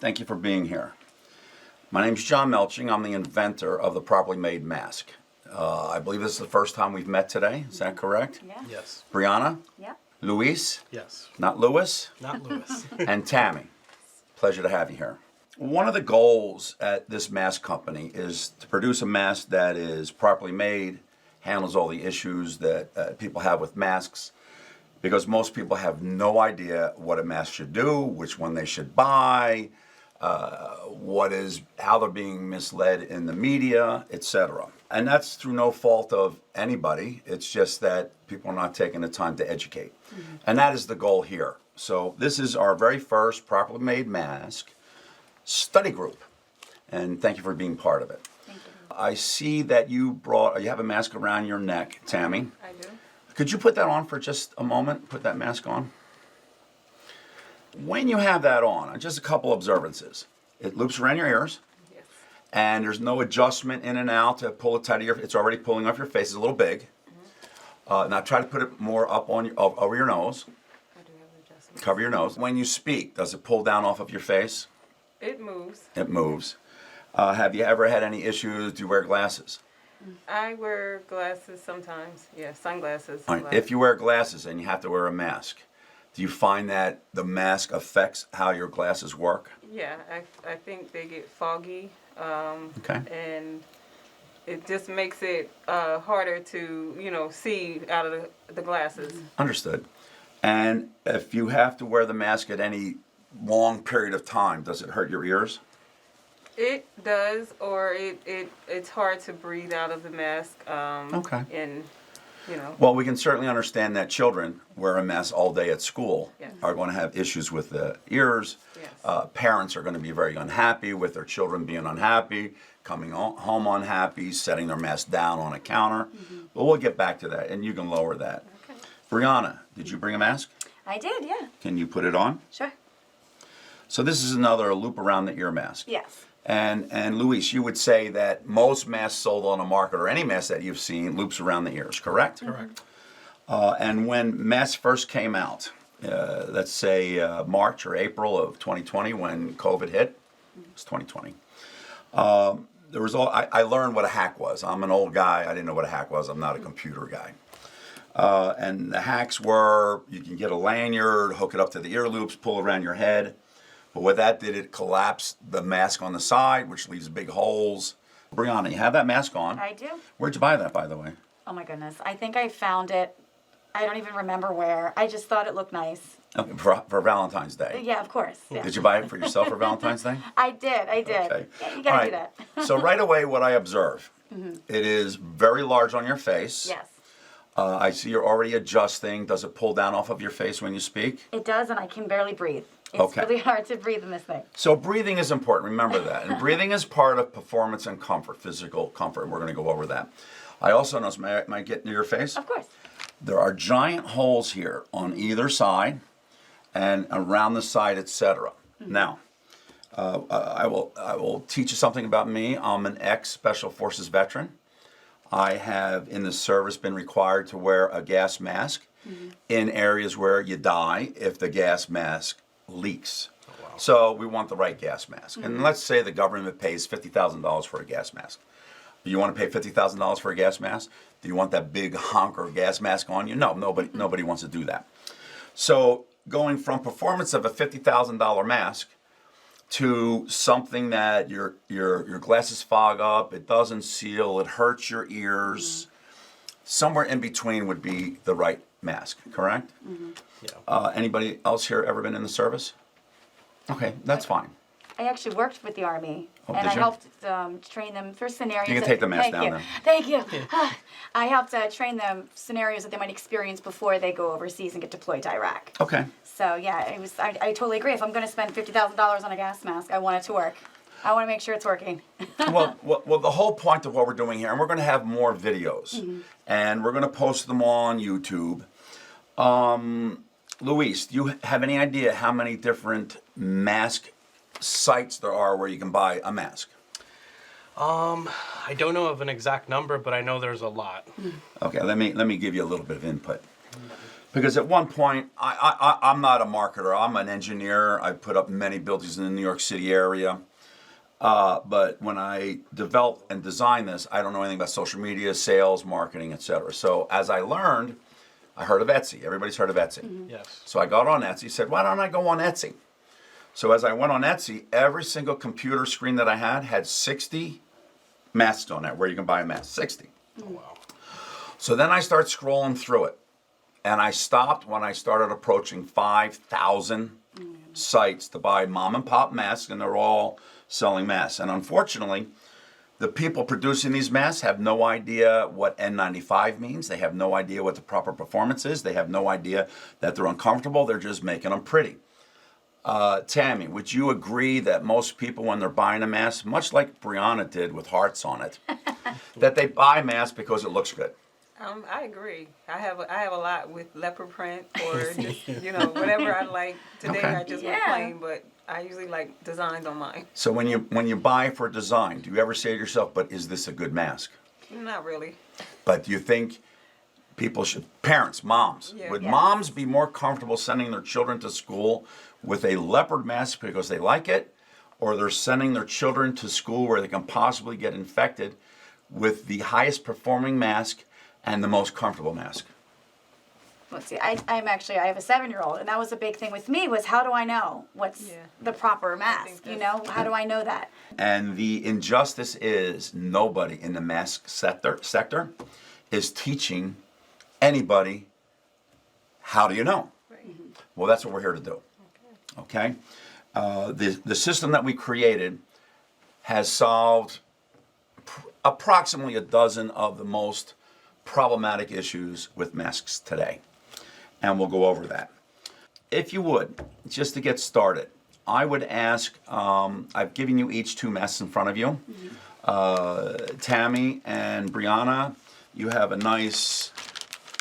Thank you for being here. My name's John Melching. I'm the inventor of the Properly Made Mask. I believe this is the first time we've met today. Is that correct? Yeah. Yes. Brianna? Yeah. Luis? Yes. Not Louis? Not Lewis. And Tammy. Pleasure to have you here. One of the goals at this mask company is to produce a mask that is properly made, handles all the issues that people have with masks, because most people have no idea what a mask should do, which one they should buy, how they're being misled in the media, etc. And that's through no fault of anybody. It's just that people are not taking the time to educate. Mm-hmm. And that is the goal here. So this is our very first properly made mask study group. And thank you for being part of it. Thank you. I see that you have a mask around your neck, Tammy. I do. Could you put that on for just a moment? Put that mask on. When you have that on, just a couple observances. It loops around your ears. Yes. And there's no adjustment in and out to pull it tight. It's already pulling off your face. It's a little big. Mm-hmm. Now try to put it more up on over your nose. I do have an adjustment. Cover your nose. When you speak, does it pull down off of your face? It moves. It moves. Have you ever had any issues? Do you wear glasses? I wear glasses sometimes. Yeah, sunglasses. All right. If you wear glasses and you have to wear a mask, do you find that the mask affects how your glasses work? Yeah, I think they get foggy. Okay. And it just makes it harder to, see out of the glasses. Understood. And if you have to wear the mask at any long period of time, does it hurt your ears? It does, or it's hard to breathe out of the mask. Okay. And, Well, we can certainly understand that children wear a mask all day at school Yes. are going to have issues with the ears. Yes. Parents are going to be very unhappy with their children being unhappy, coming home unhappy, setting their mask down on a counter. Mm-hmm. But we'll get back to that, and you can lower that. Okay. Brianna, did you bring a mask? I did, yeah. Can you put it on? Sure. So this is another loop around the ear mask. Yes. And Luis, you would say that most masks sold on the market, or any mask that you've seen, loops around the ears, correct? Correct. And when masks first came out, let's say March or April of 2020, when COVID hit, it was 2020. I learned what a hack was. I'm an old guy. I didn't know what a hack was. I'm not a computer guy. And the hacks were, you can get a lanyard, hook it up to the ear loops, pull it around your head. But what that did, it collapsed the mask on the side, which leaves big holes. Brianna, you have that mask on. I do. Where'd you buy that, by the way? Oh my goodness. I think I found it. I don't even remember where. I just thought it looked nice. Okay, for Valentine's Day. Yeah, of course. Yeah. Did you buy it for yourself for Valentine's Day? I did. Okay. Yeah, you All gotta right. do that. So right away, what I observe, it is very large on your face. Yes. I see you're already adjusting. Does it pull down off of your face when you speak? It does, and I can barely breathe. It's Okay. really hard to breathe in this thing. So breathing is important. Remember that. And breathing is part of performance and comfort, physical comfort. We're going to go over that. I also notice, may I get near your face? Of course. There are giant holes here on either side and around the side, etc. Now, I will teach you something about me. I'm an ex-Special Forces veteran. I have, in the service, been required to wear a gas mask in areas where you die if the gas mask leaks. Oh, wow. So we want the right gas mask. And let's say the government pays $50,000 for a gas mask. Do you want to pay $50,000 for a gas mask? Do you want that big honker gas mask on you? No, nobody wants to do that. So going from performance of a $50,000 mask to something that your glasses fog up, it doesn't seal, it hurts your ears. Somewhere in between would be the right mask, correct? Yeah. Anybody else here ever been in the service? Okay, that's fine. I actually worked with the Army, Oh, and did I you? helped train them for scenarios. You can take the mask down there. Thank you. I helped train them scenarios that they might experience before they go overseas and get deployed to Iraq. Okay. So yeah, I totally agree. If I'm going to spend $50,000 on a gas mask, I want it to work. I want to make sure it's working. well, the whole point of what we're doing here, and we're going to have more videos, and we're going to post them on YouTube. Luis, do you have any idea how many different mask sites there are where you can buy a mask? I don't know of an exact number, but I know there's a lot. Okay, let me give you a little bit of input. Because at one point, I'm not a marketer. I'm an engineer. I put up many buildings in the New York City area. But when I developed and designed this, I don't know anything about social media, sales, marketing, etc. So as I learned, I heard of Etsy. Everybody's heard of Etsy. Yes. So I got on Etsy, said, why don't I go on Etsy? So as I went on Etsy, every single computer screen that I had 60 masks on it, where you can buy a mask, 60. Oh, wow. So then I start scrolling through it. And I stopped when I started approaching 5,000 sites to buy mom and pop masks, and they're all selling masks. And unfortunately, the people producing these masks have no idea what N95 means. They have no idea what the proper performance is. They have no idea that they're uncomfortable. They're just making them pretty. Tammy, would you agree that most people, when they're buying a mask, much like Brianna did with hearts on it, that they buy masks because it looks good? I agree. I have a lot with leopard print or just whatever I like. Today Okay. I just went Yeah. plain, but I usually like designs on mine. So when you buy for design, do you ever say to yourself, but is this a good mask? Not really. But do you think people should, parents, moms, Yeah. would Yes. moms be more comfortable sending their children to school with a leopard mask because they like it, or they're sending their children to school where they can possibly get infected with the highest performing mask and the most comfortable mask? Let's see. I have a 7-year-old, and that was a big thing with me. Was how do I know what's Yeah. the proper mask? How do I know that? And the injustice is nobody in the mask sector is teaching anybody how do you know. Right. Well, that's what we're here to do. Okay? The system that we created has solved approximately a dozen of the most problematic issues with masks today. And we'll go over that. If you would, just to get started, I would ask, I've given you each 2 masks in front of you. Tammy and Brianna, you have a nice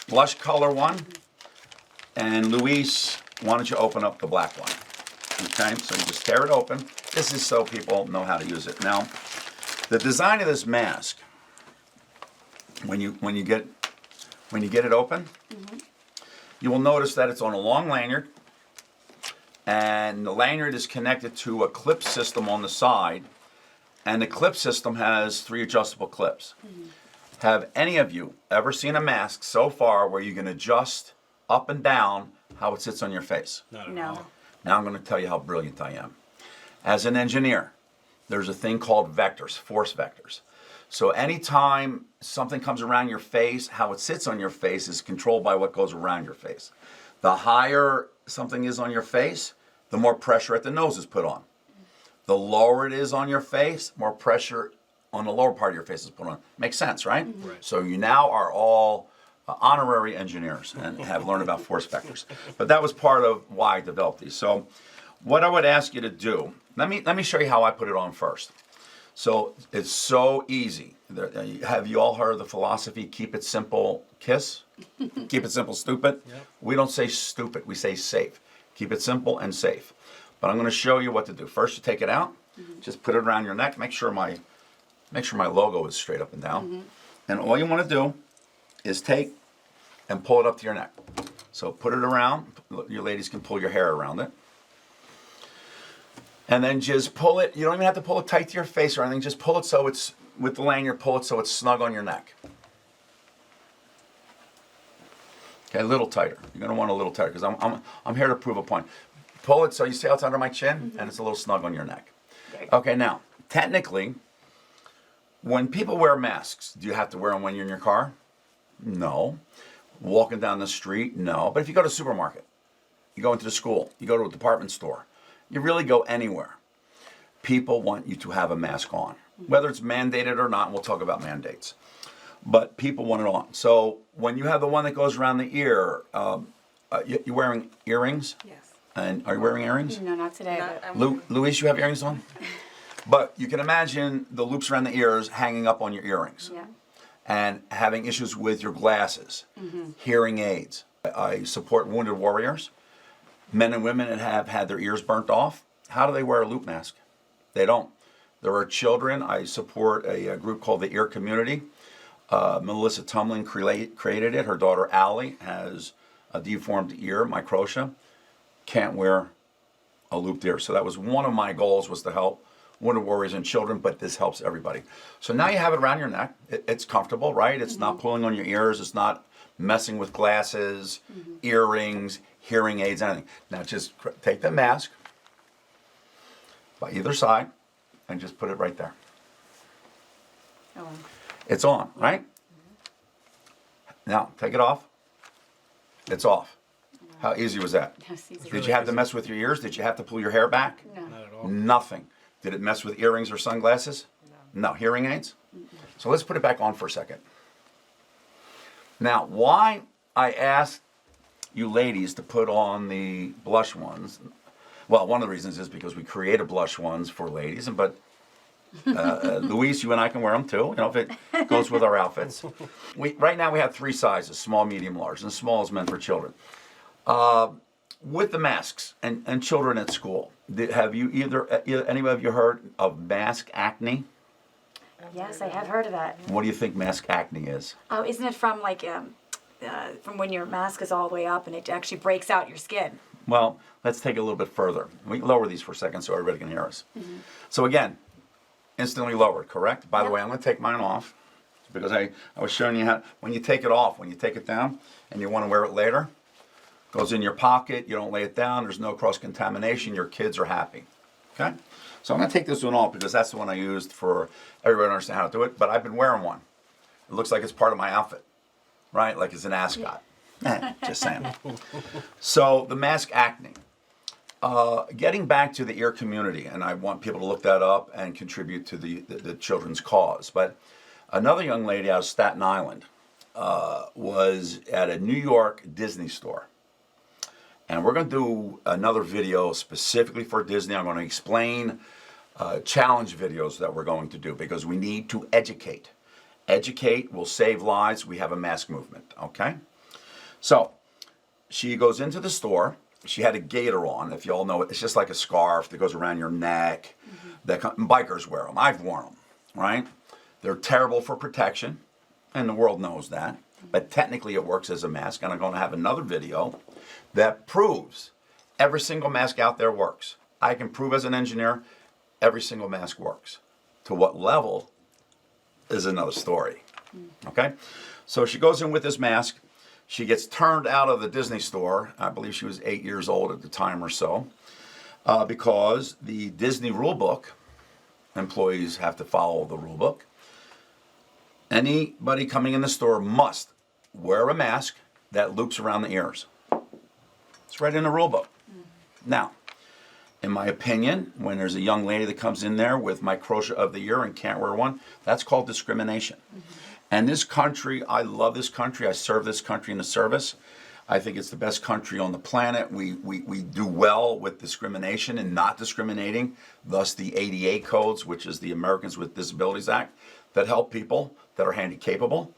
blush color one. And Luis, why don't you open up the black one? Okay, so you just tear it open. This is so people know how to use it. Now, the design of this mask, when you get it open, you will notice that it's on a long lanyard, and the lanyard is connected to a clip system on the side, and the clip system has 3 adjustable clips. Have any of you ever seen a mask so far where you can adjust up and down how it sits on your face? Not at No. all. Now I'm going to tell you how brilliant I am. As an engineer, there's a thing called vectors, force vectors. So anytime something comes around your face, how it sits on your face is controlled by what goes around your face. The higher something is on your face, the more pressure at the nose is put on. The lower it is on your face, more pressure on the lower part of your face is put on. Makes sense, right? Right. So you now are all honorary engineers and have learned about force vectors. But that was part of why I developed these. So what I would ask you to do, let me show you how I put it on first. So it's so easy. Have you all heard of the philosophy, keep it simple, kiss? Keep it simple, stupid? Yep. We don't say stupid, we say safe. Keep it simple and safe. But I'm going to show you what to do. First, you take it out, just put it around your neck. Make sure my logo is straight up and down. And all you want to do is take and pull it up to your neck. So put it around. You ladies can pull your hair around it. And then just pull it. You don't even have to pull it tight to your face or anything. Just pull it so it's, with the lanyard, pull it so it's snug on your neck. Okay, a little tighter. You're going to want a little tighter because I'm here to prove a point. Pull it so you see how it's under my chin and it's a little snug on your neck. Okay, now, technically, when people wear masks, do you have to wear them when you're in your car? No. Walking down the street? No. But if you go to a supermarket, you go into the school, you go to a department store, you really go anywhere, people want you to have a mask on. Whether it's mandated or not, we'll talk about mandates. But people want it on. So when you have the one that goes around the ear, you're wearing earrings? Yes. And are you wearing earrings? No, not today. Not- But I'm- Luis, you have earrings on? But you can imagine the loops around the ears hanging up on your earrings. yeah. And having issues with your glasses, hearing aids. I support wounded warriors, men and women that have had their ears burnt off. How do they wear a loop mask? They don't. There are children. I support a group called the Ear Community. Melissa Tumlin created it. Her daughter Allie has a deformed ear, microtia, can't wear a looped ear. So that was one of my goals, was to help wounded warriors and children, but this helps everybody. So now you have it around your neck. It's comfortable, right? It's not pulling on your ears. It's not messing with glasses, earrings, hearing aids, anything. Now just take the mask by either side and just put it right there. Oh, It's on, right? Now take it off. It's off. How easy was that? that's easy. Did you have to mess with your ears? Did you have to pull your hair back? No. Not at all. Nothing. Did it mess with earrings or sunglasses? No. Hearing aids? So let's put it back on for a second. Now, why I asked you ladies to put on the blush ones, well, one of the reasons is because we created blush ones for ladies, but Luis, you and I can wear them too, you know, if it goes with our outfits. Right now we have 3 sizes, small, medium, large, and small is meant for children. With the masks and children at school, have you anybody of you heard of mask acne? Yes, I have heard of that. What do you think mask acne is? Oh, isn't it from like from when your mask is all the way up and it actually breaks out your skin? Well, let's take it a little bit further. We lower these for a second so everybody can hear us. So again, instantly lowered, correct? By the Yep. way, I'm going to take mine off because I was showing you how, when you take it off, when you take it down and you want to wear it later, goes in your pocket, you don't lay it down, there's no cross-contamination, your kids are happy, okay? So I'm going to take this one off because that's the one I used for everybody to understand how to do it, but I've been wearing one. It looks like it's part of my outfit, right? Like it's an ascot. Just saying. So the mask acne. Getting back to the ear community, and I want people to look that up and contribute to the children's cause, but another young lady out of Staten Island was at a New York Disney store. And we're going to do another video specifically for Disney. I'm going to explain challenge videos that we're going to do because we need to educate. Educate will save lives. We have a mask movement, okay? So she goes into the store. She had a gaiter on. If you all know it, it's just like a scarf that goes around your neck. Bikers wear them. I've worn them, right? They're terrible for protection, and the world knows that. But technically it works as a mask, and I'm going to have another video that proves every single mask out there works. I can prove as an engineer every single mask works. To what level is another story. Okay? So she goes in with this mask. She gets turned out of the Disney store. I believe she was 8 years old at the time or so, because the Disney rule book, employees have to follow the rule book. Anybody coming in the store must wear a mask that loops around the ears. It's right in the rule book. Now, in my opinion, when there's a young lady that comes in there with microtia of the ear and can't wear one, that's called discrimination. And this country, I love this country. I serve this country in the service. I think it's the best country on the planet. We do well with discrimination and not discriminating. Thus the ADA codes, which is the Americans with Disabilities Act, that help people that are handy-capable.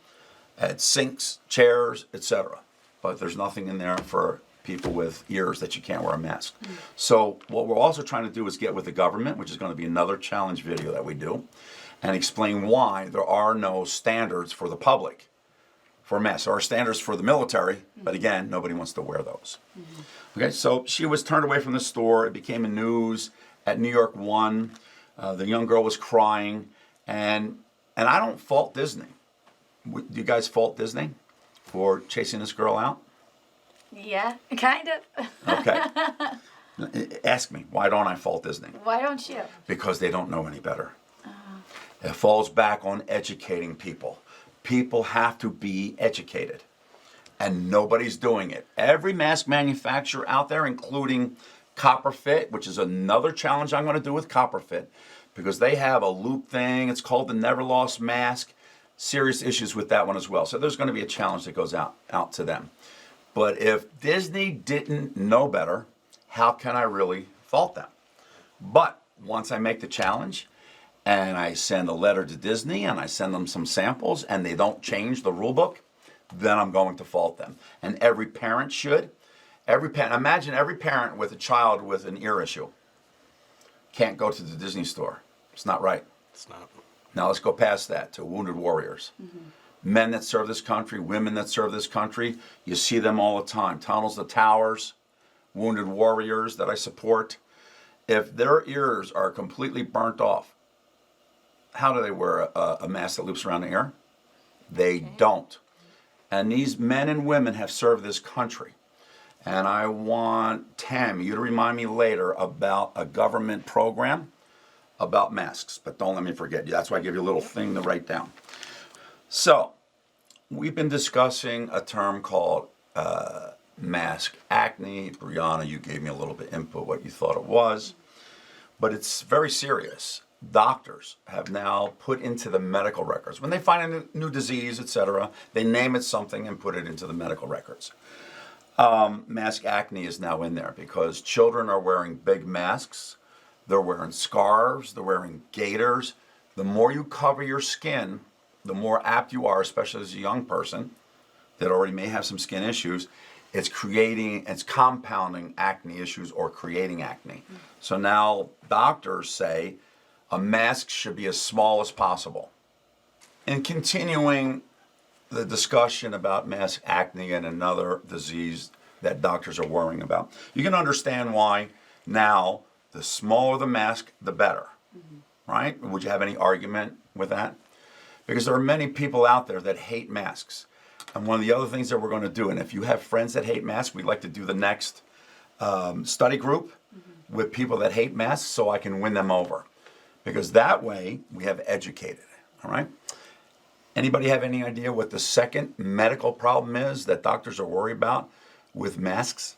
It sinks, chairs, etc. But there's nothing in there for people with ears that you can't wear a mask. So what we're also trying to do is get with the government, which is going to be another challenge video that we do, and explain why there are no standards for the public for masks. There are standards for the military, but again, nobody wants to wear those. Okay, so she was turned away from the store. It became a news at New York 1. The young girl was crying, and I don't fault Disney. Do you guys fault Disney for chasing this girl out? Yeah, kind of. Okay. Ask me, why don't I fault Disney? Why don't you? Because they don't know any better. It falls back on educating people. People have to be educated, and nobody's doing it. Every mask manufacturer out there, including Copperfit, which is another challenge I'm going to do with Copperfit, because they have a loop thing. It's called the Never Lost Mask. Serious issues with that one as well. So there's going to be a challenge that goes out to them. But if Disney didn't know better, how can I really fault them? But once I make the challenge and I send a letter to Disney and I send them some samples and they don't change the rule book, then I'm going to fault them. And every parent should. Imagine every parent with a child with an ear issue can't go to the Disney store. It's not right. It's not. Now let's go past that to wounded warriors. men that serve this country, women that serve this country. You see them all the time. Tunnels to Towers, Wounded Warriors that I support. If their ears are completely burnt off, how do they wear a mask that loops around the ear? They don't. And these men and women have served this country. And I want Tammy, you to remind me later about a government program about masks. But don't let me forget. That's why I give you a little thing to write down. So, we've been discussing a term called mask acne. Brianna, you gave me a little bit input what you thought it was. But it's very serious. Doctors have now put into the medical records. When they find a new disease, etc., they name it something and put it into the medical records. Mask acne is now in there because children are wearing big masks. They're wearing scarves. They're wearing gaiters. The more you cover your skin, the more apt you are, especially as a young person that already may have some skin issues. It's compounding acne issues or creating acne. So now doctors say a mask should be as small as possible. And continuing the discussion about mask acne and another disease that doctors are worrying about, you can understand why now the smaller the mask, the better, right? Would you have any argument with that? Because there are many people out there that hate masks. And one of the other things that we're going to do, and if you have friends that hate masks, we'd like to do the next study group with people that hate masks so I can win them over. Because that way we have educated, all right? Anybody have any idea what the second medical problem is that doctors are worried about with masks?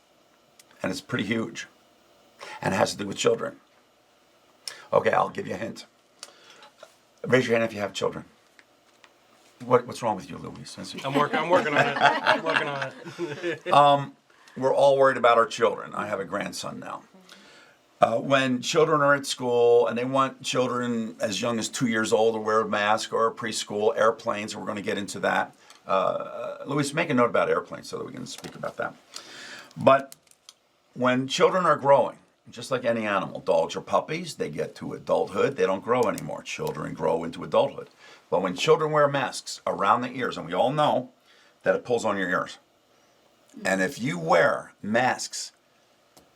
And it's pretty huge. And it has to do with children. Okay, I'll give you a hint. Raise your hand if you have children. What's wrong with you, Luis? I'm working on it. I'm working on it. We're all worried about our children. I have a grandson now. When children are at school and they want children as young as 2 years old to wear a mask or preschool, airplanes, and we're going to get into that. Luis, make a note about airplanes so that we can speak about that. But when children are growing, just like any animal, dogs or puppies, they get to adulthood, they don't grow anymore. Children grow into adulthood. But when children wear masks around the ears, and we all know that it pulls on your ears. And if you wear masks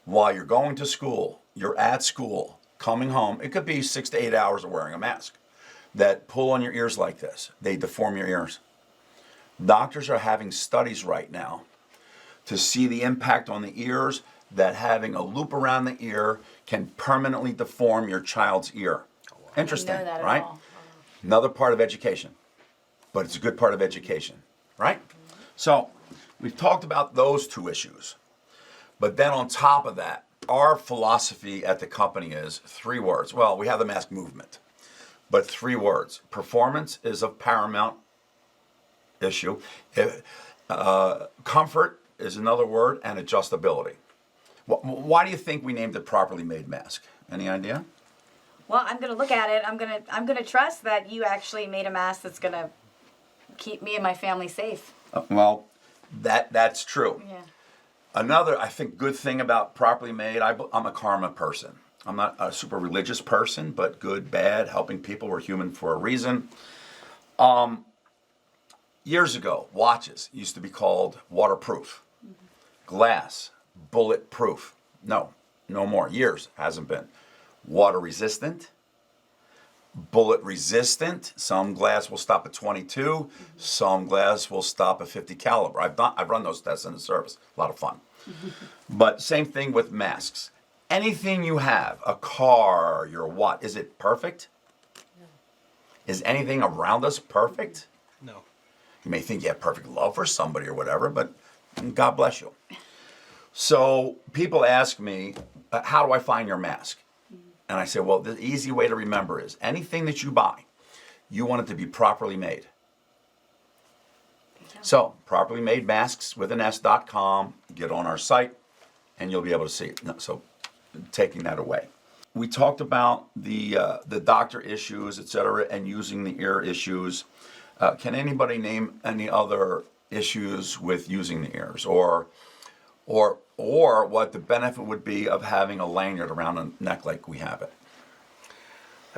while you're going to school, you're at school, coming home, it could be 6 to 8 hours of wearing a mask that pull on your ears like this. They deform your ears. Doctors are having studies right now to see the impact on the ears that having a loop around the ear can permanently deform your child's ear. Interesting, I didn't know that at right? all. Another part of education, but it's a good part of education, right? So we've talked about those two issues. But then on top of that, our philosophy at the company is 3 words. Well, we have the mask movement, but 3 words. Performance is a paramount issue. Comfort is another word, and adjustability. Why do you think we named it Properly Made Mask? Any idea? Well, I'm gonna look at it. I'm gonna trust that you actually made a mask that's gonna keep me and my family safe. Well, that's true. Yeah. Another, I think, good thing about Properly Made, I'm a karma person. I'm not a super religious person, but good, bad, helping people. We're human for a reason. Years ago, watches used to be called waterproof. Glass, bulletproof. No more. Years, hasn't been. Water resistant, bullet resistant. Some glass will stop at 22. Some glass will stop at 50 caliber. I've run those tests in the service. A lot of fun. But same thing with masks. Anything you have, a car, your what, is it perfect? No. Is anything around us perfect? No. You may think you have perfect love for somebody or whatever, but God bless you. So people ask me, how do I find your mask? And I say, well, the easy way to remember is anything that you buy, you want it to be properly made. So, properly made masks with an S.com, get on our site, and you'll be able to see it. So, taking that away. We talked about the doctor issues, et cetera, and using the ear issues. Can anybody name any other issues with using the ears, or what the benefit would be of having a lanyard around a neck like we have it?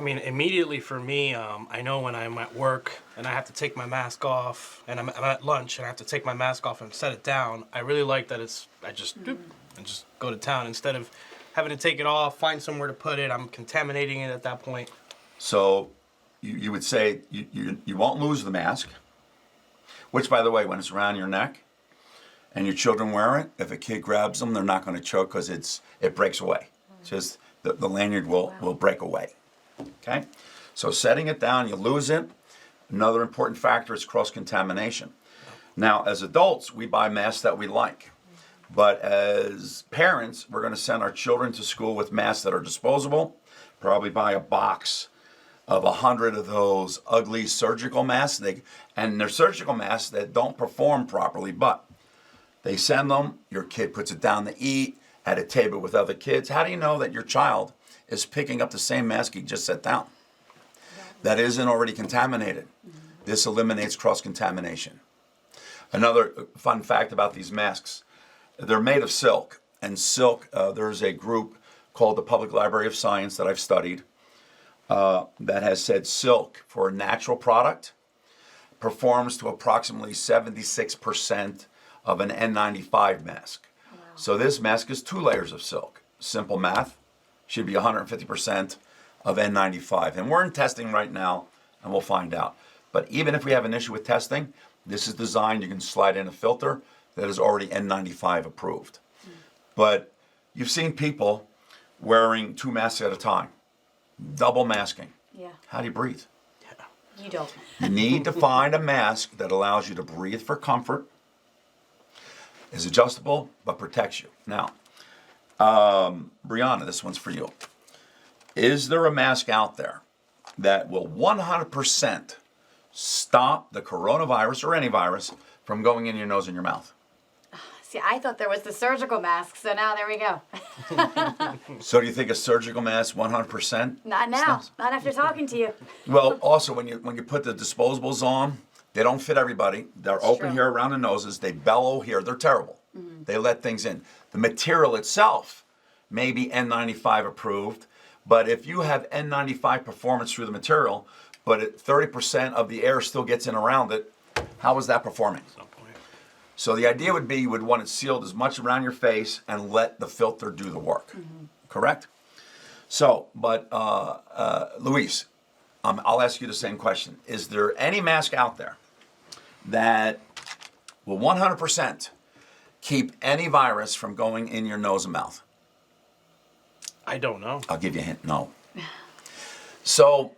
I mean, immediately for me, I know when I'm at work and I have to take my mask off, and I'm at lunch and I have to take my mask off and set it down. I really like that I just doop, and just go to town instead of having to take it off, find somewhere to put it. I'm contaminating it at that point. So you would say you won't lose the mask, which, by the way, when it's around your neck and your children wear it, if a kid grabs them, they're not going to choke because it breaks away. Just the lanyard will break away. Okay? So setting it down, you lose it. Another important factor is cross-contamination. Now, as adults, we buy masks that we like. But as parents, we're going to send our children to school with masks that are disposable. Probably buy a box of 100 of those ugly surgical masks. And they're surgical masks that don't perform properly, but they send them, your kid puts it down to eat, at a table with other kids. How do you know that your child is picking up the same mask he just set down? That isn't already contaminated. This eliminates cross-contamination. Another fun fact about these masks, they're made of silk. And silk, there's a group called the Public Library of Science that I've studied that has said silk, for a natural product, performs to approximately 76% of an N95 mask. Wow. So this mask is 2 layers of silk. Simple math, should be 150% of N95. And we're in testing right now, and we'll find out. But even if we have an issue with testing, this is designed, you can slide in a filter that is already N95 approved. But you've seen people wearing 2 masks at a time, double masking. Yeah. How do you breathe? You don't. You need to find a mask that allows you to breathe for comfort, is adjustable, but protects you. Now, Brianna, this one's for you. Is there a mask out there that will 100% stop the coronavirus or any virus from going in your nose and your mouth? See, I thought there was the surgical mask, so now there we go. So do you think a surgical mask 100%? Not now. Not after talking to you. Well, also when you put the disposables on, they don't fit everybody. They're open true. here around the noses. They bellow here. They're terrible. Mm-hmm. They let things in. The material itself may be N95 approved, but if you have N95 performance through the material, but 30% of the air still gets in around it, how is that performing? So the idea would be you would want it sealed as much around your face and let the filter do the work. Mm-hmm. Correct? So, but Luis, I'll ask you the same question. Is there any mask out there that will 100% keep any virus from going in your nose and mouth? I don't know. I'll give you a hint. No. So,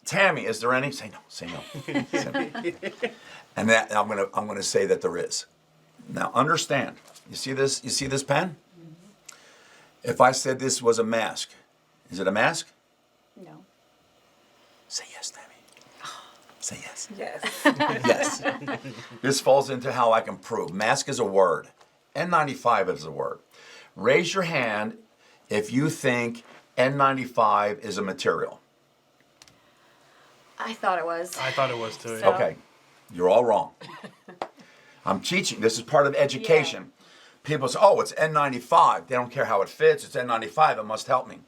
Tammy, is there any? Say no. Say no. Say no. And that I'm gonna say that there is. Now understand. You see this? You see this pen? Mm-hmm. If I said this was a mask, is it a mask? No. Say yes, Tammy. Say yes. Yes. Yes. This falls into how I can prove. Mask is a word. N95 is a word. Raise your hand if you think N95 is a material. I thought it was. I thought it was too. So- Okay. You're all wrong. I'm teaching. This is part of education. People say, oh, it's N95. They don't care how it fits. It's N95. It must help me.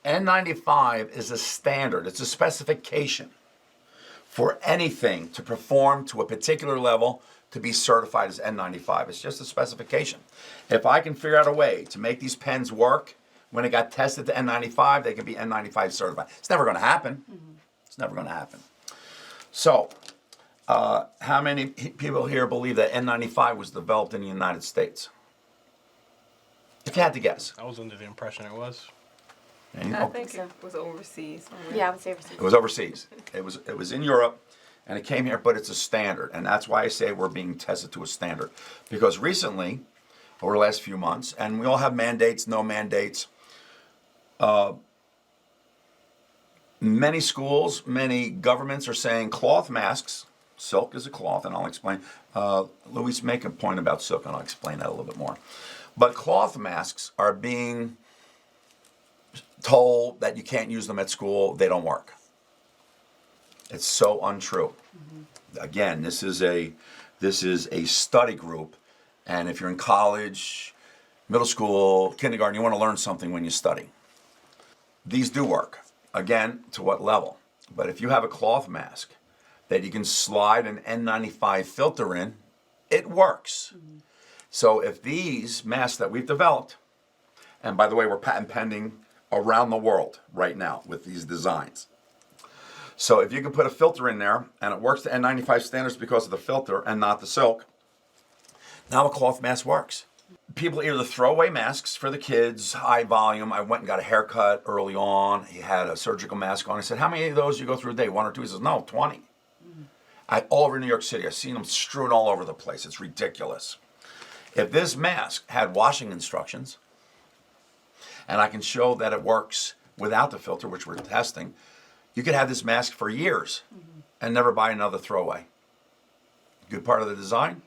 N95 is a standard. It's a specification for anything to perform to a particular level to be certified as N95. It's just a specification. If I can figure out a way to make these pens work when it got tested to N95, they can be N95 certified. It's never going to happen. Mm-hmm. It's never going to happen. So, how many people here believe that N95 was developed in the United States? If you had to guess. I was under the impression it was. I think it was overseas. Yeah, I would say overseas. It was overseas. It was in Europe, and it came here, but it's a standard. And that's why I say we're being tested to a standard. Because recently, over the last few months, and we all have mandates, no mandates, many schools, many governments are saying cloth masks, silk is a cloth, and I'll explain. Luis, make a point about silk, and I'll explain that a little bit more. But cloth masks are being told that you can't use them at school, they don't work. It's so untrue. Mm-hmm. Again, this is a study group, and if you're in college, middle school, kindergarten, you want to learn something when you study. These do work. again, to what level? But if you have a cloth mask that you can slide an N95 filter in, it works. So if these masks that we've developed, and by the way, we're patent pending around the world right now with these designs. So if you can put a filter in there and it works to N95 standards because of the filter and not the silk, now a cloth mask works. People either throw away masks for the kids, high volume. I went and got a haircut early on. He had a surgical mask on. I said, how many of those do you go through a day? 1 or 2? He says, no, 20. All over New York City. I've seen them strewn all over the place. It's ridiculous. If this mask had washing instructions, and I can show that it works without the filter, which we're testing, you could have this mask for years and never buy another throwaway. Good part of the design?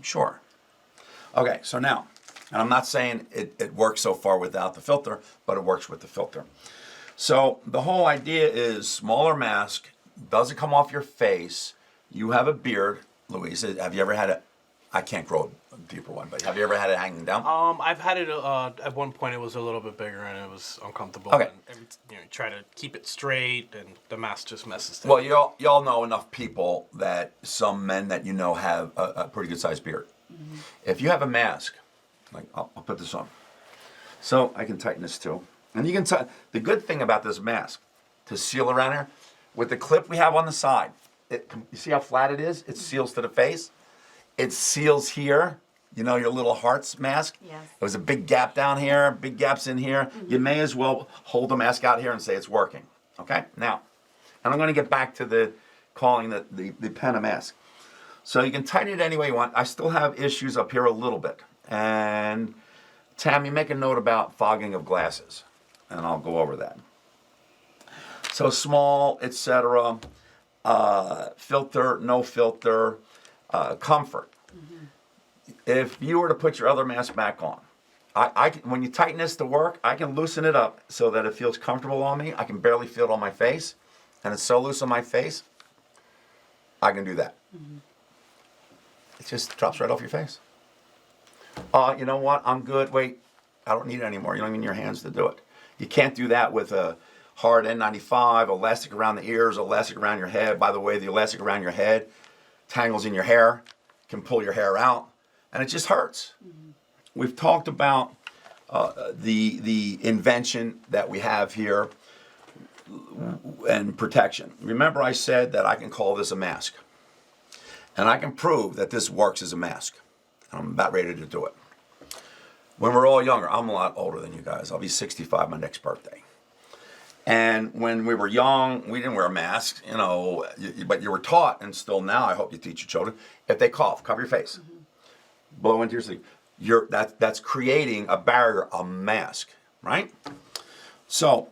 Sure. Okay, so now, and I'm not saying it works so far without the filter, but it works with the filter. So the whole idea is smaller mask, doesn't come off your face. You have a beard, Louise. Have you ever had a, I can't grow a deeper one, but have you ever had it hanging down? I've had it at one point. It was a little bit bigger and it was uncomfortable. Okay. And you try to keep it straight, and the mask just messes things. Well, y'all know enough people that some men that you know have a pretty good sized beard. If you have a mask, like I'll put this on, so I can tighten this too, and you can the good thing about this mask to seal around here, with the clip we have on the side, you see how flat it is? It seals to the face. It seals here. You know your little hearts mask? Yes. There's a big gap down here, big gaps in here. You may as well hold the mask out here and say it's working. Okay? Now, and I'm going to get back to the calling the pen a mask. So you can tighten it any way you want. I still have issues up here a little bit. And Tammy, make a note about fogging of glasses, and I'll go over that. So small, etc. Filter, no filter, comfort. If you were to put your other mask back on, when you tighten this to work, I can loosen it up so that it feels comfortable on me. I can barely feel it on my face, and it's so loose on my face, I can do that. It just drops right off your face. You know what? I'm good. Wait, I don't need it anymore. You don't even need your hands to do it. You can't do that with a hard N95, elastic around the ears, elastic around your head. By the way, the elastic around your head tangles in your hair, can pull your hair out, and it just hurts. We've talked about the invention that we have here and protection. Remember I said that I can call this a mask. And I can prove that this works as a mask. I'm about ready to do it. When we're all younger, I'm a lot older than you guys. I'll be 65 my next birthday. And when we were young, we didn't wear masks, but you were taught, and still now I hope you teach your children, if they cough, cover your face. Blow into your sleep. That's creating a barrier, a mask, right? So,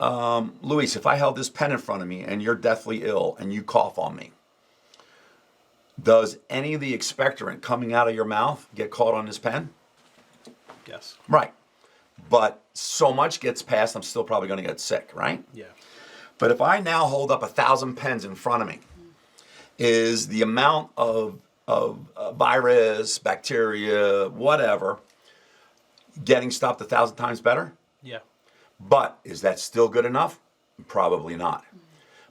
Luis, if I held this pen in front of me and you're deathly ill and you cough on me, does any of the expectorant coming out of your mouth get caught on this pen? Yes. Right. But so much gets passed, I'm still probably going to get sick, right? Yeah. But if I now hold up 1,000 pens in front of me, is the amount of virus, bacteria, whatever, getting stopped 1,000 times better? Yeah. But is that still good enough? Probably not.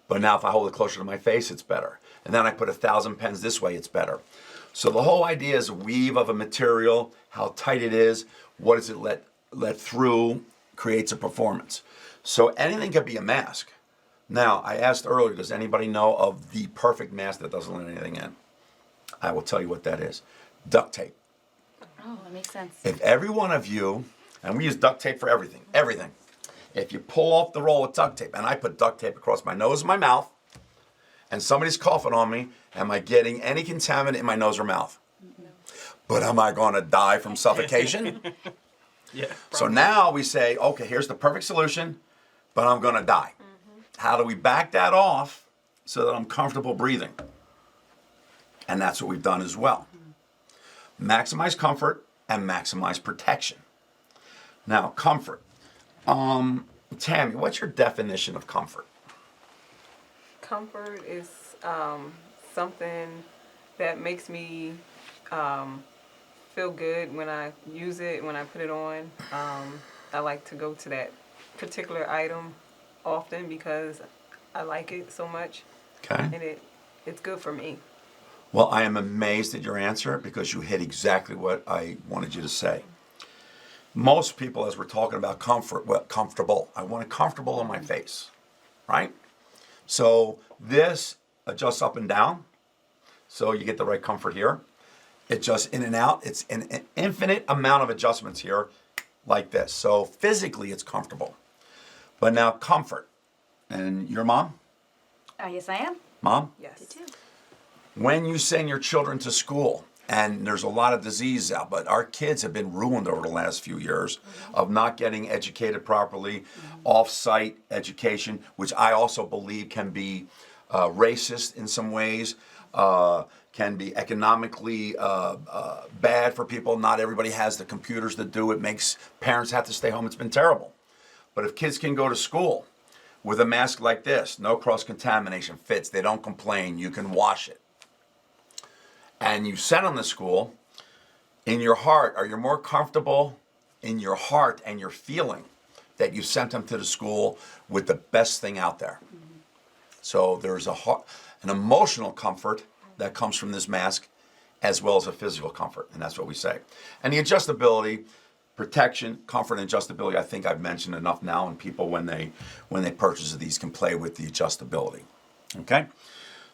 But now if I hold it closer to my face, it's better. And then I put 1,000 pens this way, it's better. So the whole idea is weave of a material, how tight it is, what does it let through, creates a performance. So anything could be a mask. Now, I asked earlier, does anybody know of the perfect mask that doesn't let anything in? I will tell you what that is. Duct tape. Oh, that makes sense. If every one of you, and we use duct tape for everything. If you pull off the roll with duct tape, and I put duct tape across my nose and my mouth, and somebody's coughing on me, am I getting any contaminant in my nose or mouth? No. But am I going to die from suffocation? Yeah. So now we say, okay, here's the perfect solution, but I'm going to die. How do we back that off so that I'm comfortable breathing? And that's what we've done as well. Maximize comfort and maximize protection. Now, comfort. Tammy, what's your definition of comfort? Comfort is something that makes me feel good when I use it, when I put it on. I like to go to that particular item often because I like it so much, Okay. and it's good for me. Well, I am amazed at your answer because you hit exactly what I wanted you to say. Most people, as we're talking about comfort, well, comfortable. I want it comfortable on my face, right? So this adjusts up and down, so you get the right comfort here. It adjusts in and out. It's an infinite amount of adjustments here, like this. So physically, it's comfortable. But now comfort. And your mom? Yes, I am. Mom? Yes. When you send your children to school, and there's a lot of disease out, but our kids have been ruined over the last few years of not getting educated properly, off-site education, which I also believe can be racist in some ways, can be economically bad for people. Not everybody has the computers to do it. Makes parents have to stay home. It's been terrible. But if kids can go to school with a mask like this, no cross-contamination, fits, they don't complain, you can wash it, and you send them to school, in your heart, are you more comfortable in your heart and your feeling that you sent them to the school with the best thing out there? So there's an emotional comfort that comes from this mask as well as a physical comfort, and that's what we say. And the adjustability, protection, comfort, and adjustability, I think I've mentioned enough now, and people when they purchase these can play with the adjustability. Okay?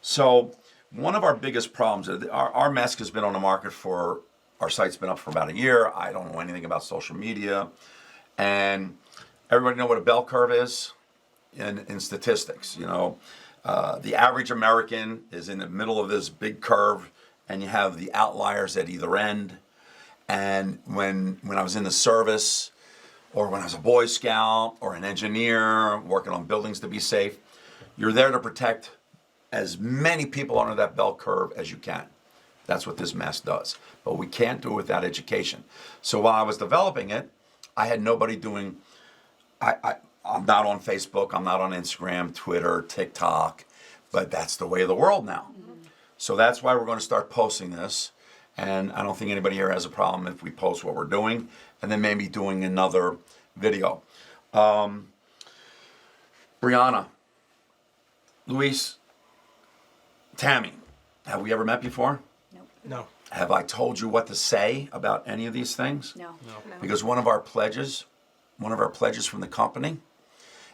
So one of our biggest problems, our mask has been on the market for, our site's been up for about a year. I don't know anything about social media. And everybody know what a bell curve is in statistics. You know, the average American is in the middle of this big curve, and you have the outliers at either end. And when I was in the service, or when I was a Boy Scout, or an engineer working on buildings to be safe, you're there to protect as many people under that bell curve as you can. That's what this mask does. But we can't do it without education. So while I was developing it, I had nobody doing, I'm not on Facebook, I'm not on Instagram, Twitter, TikTok, but that's the way of the world now. So that's why we're going to start posting this. And I don't think anybody here has a problem if we post what we're doing, and then maybe doing another video. Brianna, Luis, Tammy, have we ever met before? No. Have I told you what to say about any of these things? No. Because one of our pledges from the company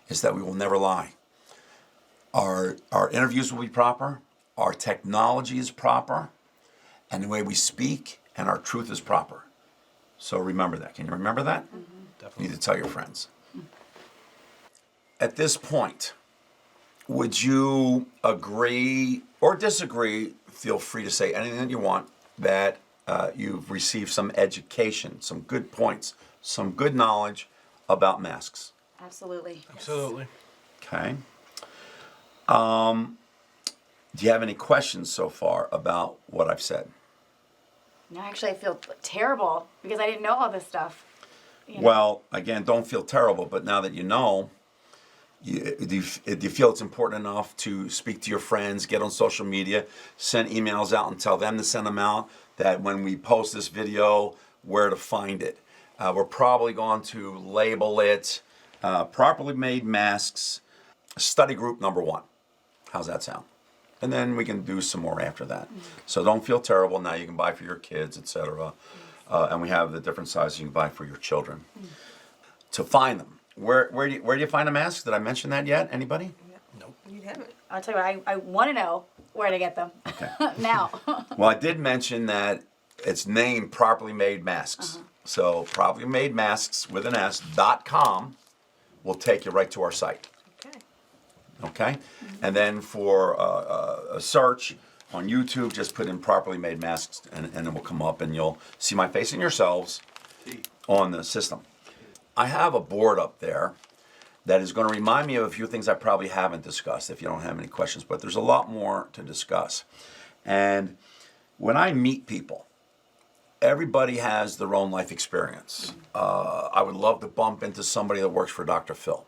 is that we will never lie. Our interviews will be proper, our technology is proper, and the way we speak and our truth is proper. So remember that. Can you remember that? Definitely. You need to tell your friends. At this point, would you agree or disagree, feel free to say anything that you want, that you've received some education, some good points, some good knowledge about masks? Absolutely. Absolutely. Okay. Do you have any questions so far about what I've said? No, actually, I feel terrible because I didn't know all this stuff. You know? Well, again, don't feel terrible, but now that you know, do you feel it's important enough to speak to your friends, get on social media, send emails out and tell them to send them out, that when we post this video, where to find it? We're probably going to label it Properly Made Masks, Study Group Number 1. How's that sound? And then we can do some more after that. So don't feel terrible. Now you can buy for your kids, etc. And we have the different sizes you can buy for your children. To find them, where do you find the masks? Did I mention that yet? Anybody? Nope. You haven't. I'll tell you what, I want to know where to get them now. Well, I did mention that it's named Properly Made Masks. So Properly Made Masks with an S.com will take you right to our site. Okay. Okay? And then for a search on YouTube, just put in Properly Made Masks, and it will come up, and you'll see my face and yourselves on the system. I have a board up there that is going to remind me of a few things I probably haven't discussed if you don't have any questions, but there's a lot more to discuss. And when I meet people, everybody has their own life experience. I would love to bump into somebody that works for Dr. Phil.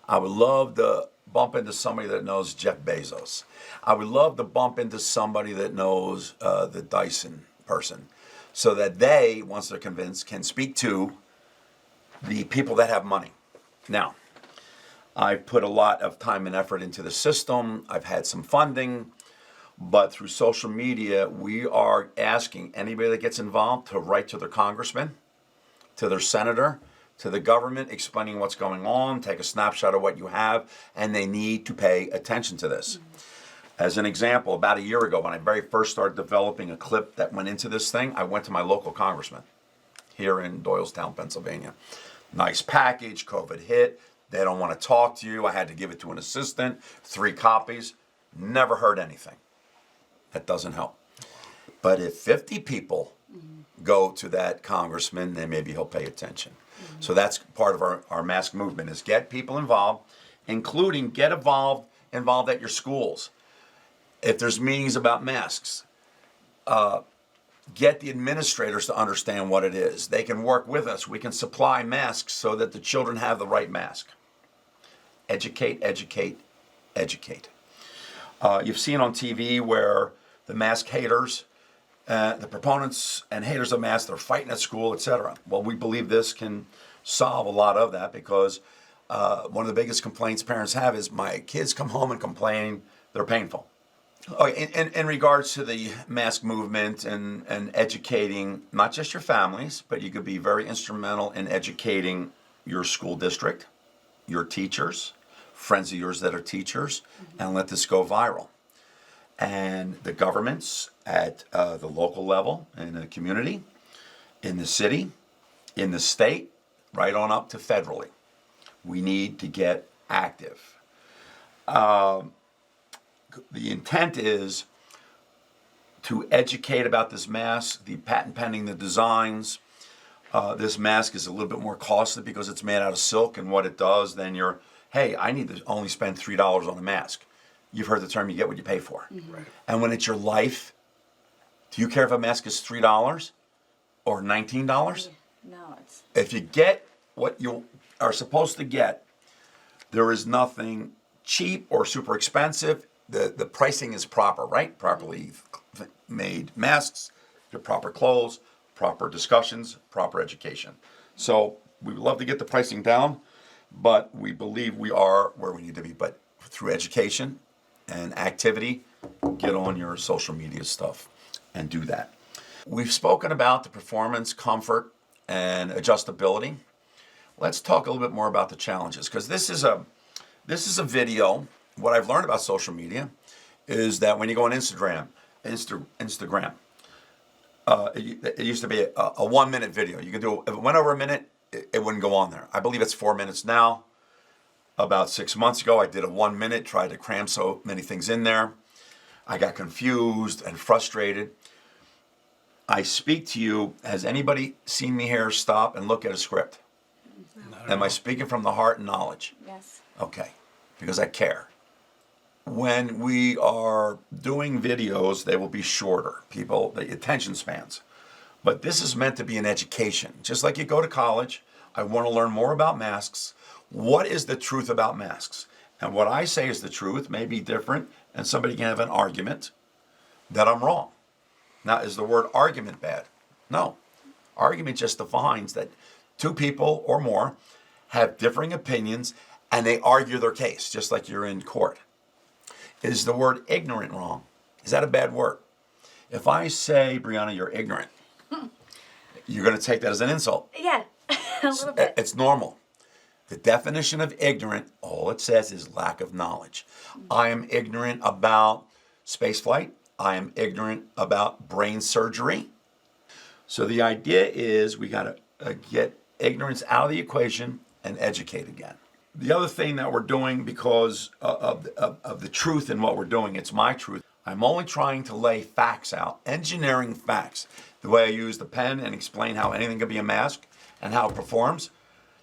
I would love to bump into somebody that knows Jeff Bezos. I would love to bump into somebody that knows the Dyson person, so that they, once they're convinced, can speak to the people that have money. Now, I've put a lot of time and effort into the system. I've had some funding. But through social media, we are asking anybody that gets involved to write to their congressman, to their senator, to the government, explaining what's going on, take a snapshot of what you have, and they need to pay attention to this. As an example, about a year ago, when I very first started developing a clip that went into this thing, I went to my local congressman here in Doylestown, Pennsylvania. Nice package, COVID hit. They don't want to talk to you. I had to give it to an assistant, 3 copies. Never heard anything. That doesn't help. But if 50 people go to that congressman, then maybe he'll pay attention. So that's part of our mask movement, is get people involved, including get involved at your schools. If there's meetings about masks, get the administrators to understand what it is. They can work with us. We can supply masks so that the children have the right mask. Educate, educate, educate. You've seen on TV where the mask haters, the proponents and haters of masks, they're fighting at school, etc. Well, we believe this can solve a lot of that, because one of the biggest complaints parents have is, my kids come home and complain they're painful. Okay, in regards to the mask movement and educating not just your families, but you could be very instrumental in educating your school district, your teachers, friends of yours that are teachers, and let this go viral. And the governments at the local level, in the community, in the city, in the state, right on up to federally. We need to get active. The intent is to educate about this mask, the patent pending, the designs. This mask is a little bit more costly because it's made out of silk, and what it does, then you're, hey, I need to only spend $3 on a mask. You've heard the term, you get what you pay for. Right. And when it's your life, do you care if a mask is $3 or $19? No, it's If you get what you are supposed to get, there is nothing cheap or super expensive. The pricing is proper, right? Properly made masks, your proper clothes, proper discussions, proper education. So we would love to get the pricing down, but we believe we are where we need to be. But through education and activity, get on your social media stuff and do that. We've spoken about the performance, comfort, and adjustability. Let's talk a little bit more about the challenges, because this is a video. What I've learned about social media is that when you go on Instagram, it used to be a 1 minute video. You could do, if it went over a minute, it wouldn't go on there. I believe it's 4 minutes now. About 6 months ago, I did a 1 minute, tried to cram so many things in there. I got confused and frustrated. I speak to you. Has anybody seen me here stop and look at a script? Am I speaking from the heart and knowledge? yes. Okay, because I care. When we are doing videos, they will be shorter. People, the attention spans. But this is meant to be an education. Just like you go to college, I want to learn more about masks. What is the truth about masks? And what I say is the truth may be different, and somebody can have an argument that I'm wrong. Now, is the word argument bad? No. Argument just defines that two people or more have differing opinions and they argue their case, just like you're in court. Is the word ignorant wrong? Is that a bad word? If I say, Brianna, you're ignorant, you're going to take that as an insult. Yeah, a little bit. It's normal. The definition of ignorant, all it says is lack of knowledge. I am ignorant about spaceflight. I am ignorant about brain surgery. So the idea is we got to get ignorance out of the equation and educate again. The other thing that we're doing, because of the truth in what we're doing, it's my truth. I'm only trying to lay facts out, engineering facts. The way I use the pen and explain how anything can be a mask and how it performs.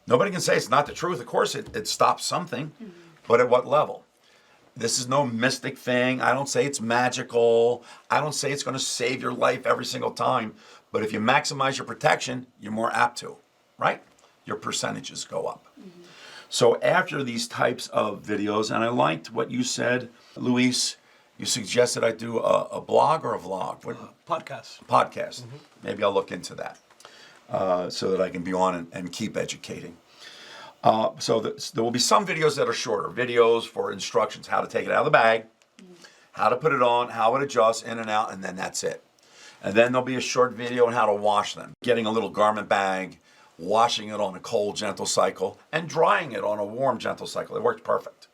Nobody can say it's not the truth. Of course, it stops something, but at what level? This is no mystic thing. I don't say it's magical. I don't say it's going to save your life every single time. But if you maximize your protection, you're more apt to, right? Your percentages go up. So after these types of videos, and I liked what you said, Luis, you suggested I do a blog or a vlog? What? Podcast. Podcast. Maybe I'll look into that so that I can be on and keep educating. There will be some videos that are shorter, videos for instructions, how to take it out of the bag, how to put it on, how it adjusts in and out, and then that's it. And then there'll be a short video on how to wash them. Getting a little garment bag, washing it on a cold, gentle cycle, and drying it on a warm, gentle cycle. It works perfect.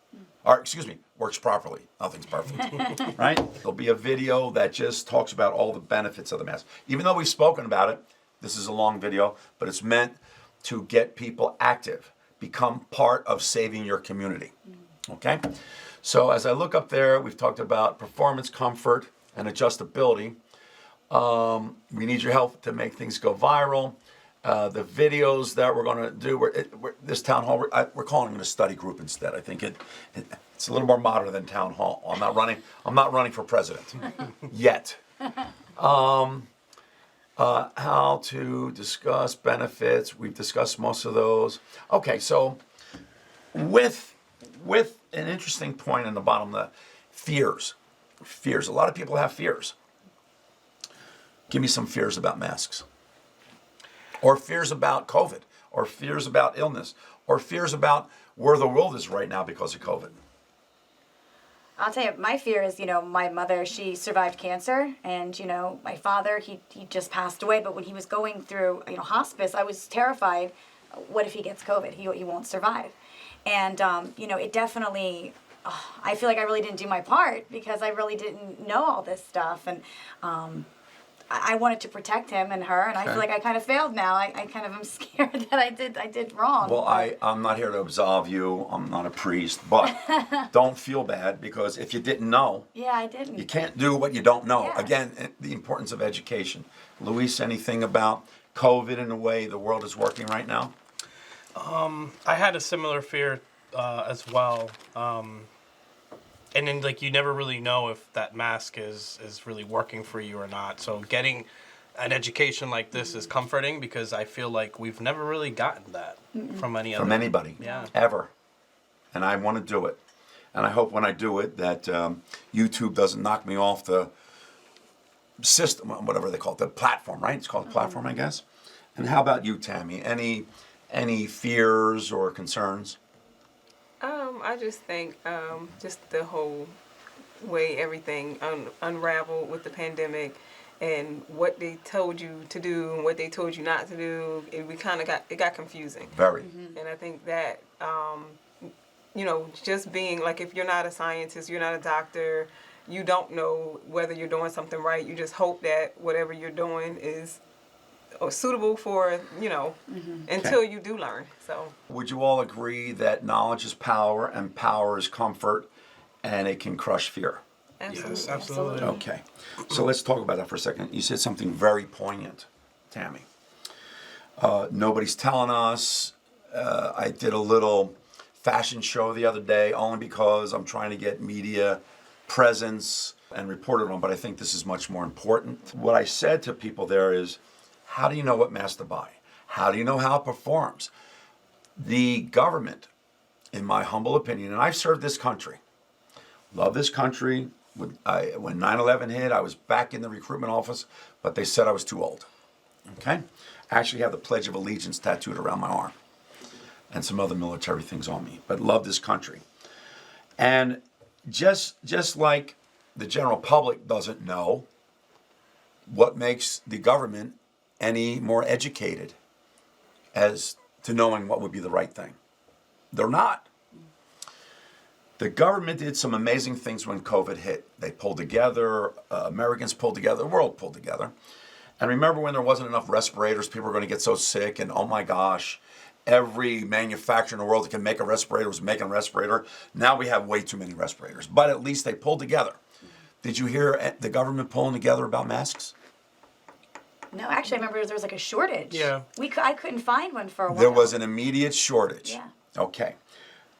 Or, excuse me, works properly. Nothing's perfect, right? There'll be a video that just talks about all the benefits of the mask. Even though we've spoken about it, this is a long video, but it's meant to get people active, become part of saving your community, okay? So as I look up there, we've talked about performance, comfort, and adjustability. We need your help to make things go viral. The videos that we're going to do, this town hall, we're calling it a study group instead. I think it's a little more modern than town hall. I'm not running for president yet. How to discuss benefits. We've discussed most of those. Okay, so with an interesting point in the bottom, the fears. Fears. A lot of people have fears. Give me some fears about masks. Or fears about COVID. Or fears about illness. Or fears about where the world is right now because of COVID. I'll tell you, my fear is, my mother, she survived cancer, and, my father, he just passed away, but when he was going through, hospice, I was terrified, what if he gets COVID? He won't survive. And, it definitely, I feel like I really didn't do my part because I really didn't know all this stuff, and I wanted to protect him and her, and I feel like I kind of failed now. I kind of am scared that I did wrong. Well, I'm not here to absolve you. I'm not a priest, but don't feel bad because if you didn't know, yeah, I didn't. You can't do what you don't know. Yeah. Again, the importance of education. Luis, anything about COVID and the way the world is working right now? I had a similar fear as well. And then, you never really know if that mask is really working for you or not. So getting an education like this is comforting because I feel like we've never really gotten that from Anybody. Yeah. Ever. And I want to do it. And I hope when I do it that YouTube doesn't knock me off the system, whatever they call it, the platform, right? It's called a platform, I guess. And how about you, Tammy? Any fears or concerns? I just think just the whole way everything unraveled with the pandemic and what they told you to do and what they told you not to do, it got confusing. Very. And I think that, just being like, if you're not a scientist, you're not a doctor, you don't know whether you're doing something right. You just hope that whatever you're doing is suitable for, until you do learn. So Would you all agree that knowledge is power and power is comfort and it can crush fear? absolutely. Yes, absolutely. Okay. So let's talk about that for a second. You said something very poignant, Tammy. Nobody's telling us. I did a little fashion show the other day only because I'm trying to get media presence and report it on, but I think this is much more important. What I said to people there is, how do you know what mask to buy? How do you know how it performs? The government, in my humble opinion, and I've served this country, love this country. When 9/11 hit, I was back in the recruitment office, but they said I was too old. Okay? I actually have the Pledge of Allegiance tattooed around my arm and some other military things on me, but love this country. And just like the general public doesn't know what makes the government any more educated as to knowing what would be the right thing. They're not. The government did some amazing things when COVID hit. They pulled together, Americans pulled together, the world pulled together. And remember when there wasn't enough respirators, people were going to get so sick, and oh my gosh, every manufacturer in the world that can make a respirator was making a respirator. Now we have way too many respirators, but at least they pulled together. Did you hear the government pulling together about masks? No, actually, I remember there was like a shortage. Yeah. I couldn't find one for a while. There was an immediate shortage. Yeah. Okay.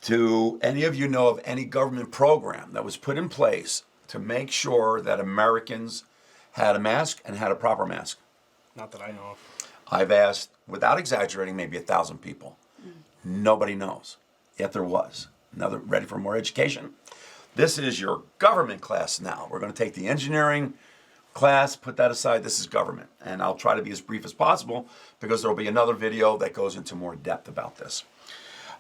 Do any of you know of any government program that was put in place to make sure that Americans had a mask and had a proper mask? Not that I know of. I've asked, without exaggerating, maybe 1,000 people. Nobody knows. Yet there was. Another, ready for more education? This is your government class now. We're going to take the engineering class, put that aside. This is government. And I'll try to be as brief as possible because there will be another video that goes into more depth about this.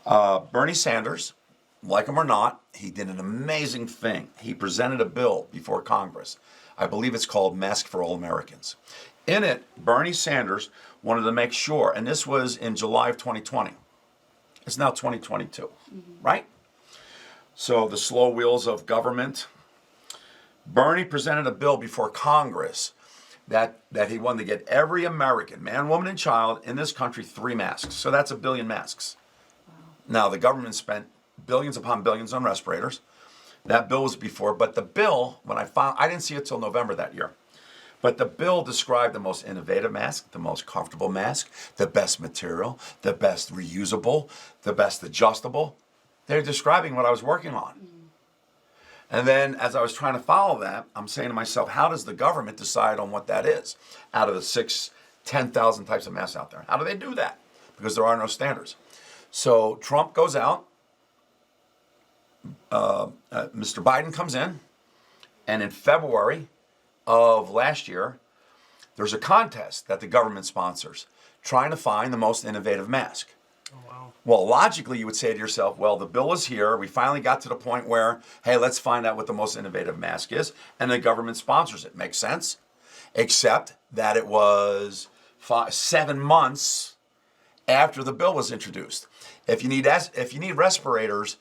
Bernie Sanders, like him or not, he did an amazing thing. He presented a bill before Congress. I believe it's called Mask for All Americans. In it, Bernie Sanders wanted to make sure, and this was in July of 2020. It's now 2022, right? So the slow wheels of government. Bernie presented a bill before Congress that he wanted to get every American, man, woman, and child in this country 3 masks. So that's 1 billion masks. Wow. Now, the government spent billions upon billions on respirators. That bill was before, but the bill, I didn't see it till November that year. But the bill described the most innovative mask, the most comfortable mask, the best material, the best reusable, the best adjustable. They're describing what I was working on. And then as I was trying to follow that, I'm saying to myself, how does the government decide on what that is out of the 10,000 types of masks out there? How do they do that? Because there are no standards. So Trump goes out, Mr. Biden comes in, and in February of last year, there's a contest that the government sponsors trying to find the most innovative mask. Oh, wow. Well, logically, you would say to yourself, well, the bill is here. We finally got to the point where, hey, let's find out what the most innovative mask is. And the government sponsors it. Makes sense? Except that it was 7 months after the bill was introduced. If you need respirators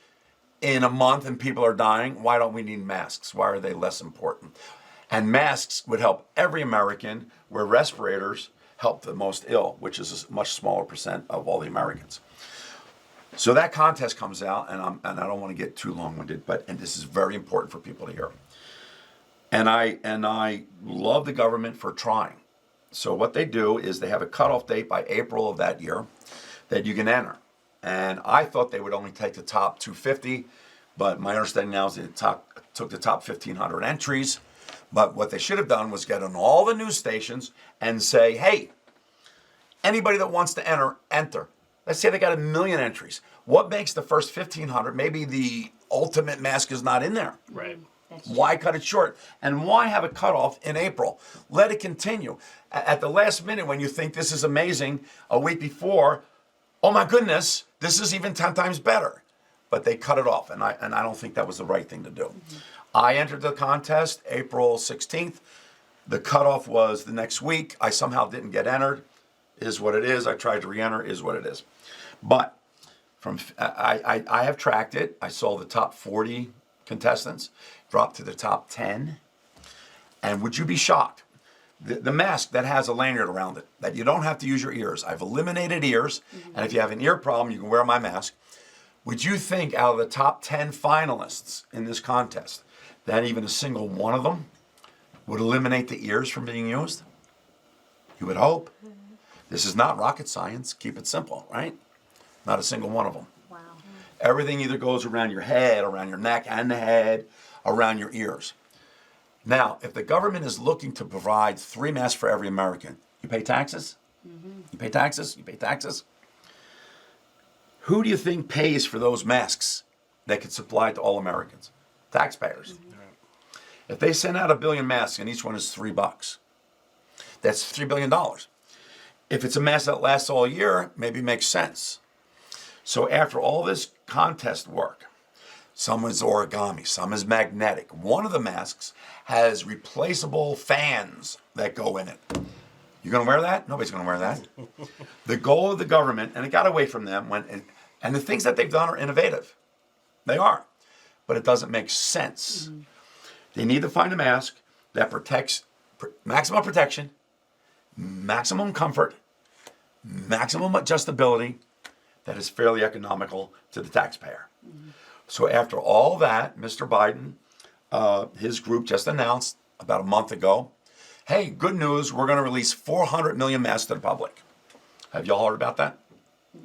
in a month and people are dying, why don't we need masks? Why are they less important? And masks would help every American, where respirators help the most ill, which is a much smaller percent of all the Americans. So that contest comes out, and I don't want to get too long-winded, and this is very important for people to hear. And I love the government for trying. So what they do is they have a cutoff date by April of that year that you can enter. And I thought they would only take the top 250, but my understanding now is they took the top 1,500 entries. But what they should have done was get on all the news stations and say, hey, anybody that wants to enter. Let's say they got 1 million entries. What makes the first 1,500? Maybe the ultimate mask is not in there. Right. Why cut it short? And why have a cutoff in April? Let it continue. At the last minute, when you think this is amazing, a week before, oh my goodness, this is even 10 times better. But they cut it off, and I don't think that was the right thing to do. Mm-hmm. I entered the contest April 16th. The cutoff was the next week. I somehow didn't get entered. Is what it is. I tried to re-enter. Is what it is. But I have tracked it. I saw the top 40 contestants drop to the top 10. And would you be shocked? The mask that has a lanyard around it, that you don't have to use your ears. I've eliminated ears. Mm-hmm. And if you have an ear problem, you can wear my mask. Would you think out of the top 10 finalists in this contest, that even a single one of them would eliminate the ears from being used? You would hope. Mm-hmm. This is not rocket science. Keep it simple, right? Not a single one of them. Wow. Everything either goes around your head, around your neck and the head, around your ears. Now, if the government is looking to provide 3 masks for every American, you pay taxes? Mm-hmm. You pay taxes? You pay taxes? Who do you think pays for those masks that could supply to all Americans? Taxpayers. Mm-hmm. If they send out 1 billion masks and each one is $3, that's $3 billion. If it's a mask that lasts all year, maybe it makes sense. So after all this contest work, some is origami, some is magnetic. One of the masks has replaceable fans that go in it. You gonna wear that? Nobody's gonna wear that. The goal of the government, and it got away from them, and the things that they've done are innovative. They are. But it doesn't make sense. Mm-hmm. They need to find a mask that protects maximum protection, maximum comfort, maximum adjustability, that is fairly economical to the taxpayer. Mm-hmm. So after all that, Mr. Biden, his group just announced about a month ago, hey, good news, we're going to release 400 million masks to the public. Have y'all heard about that?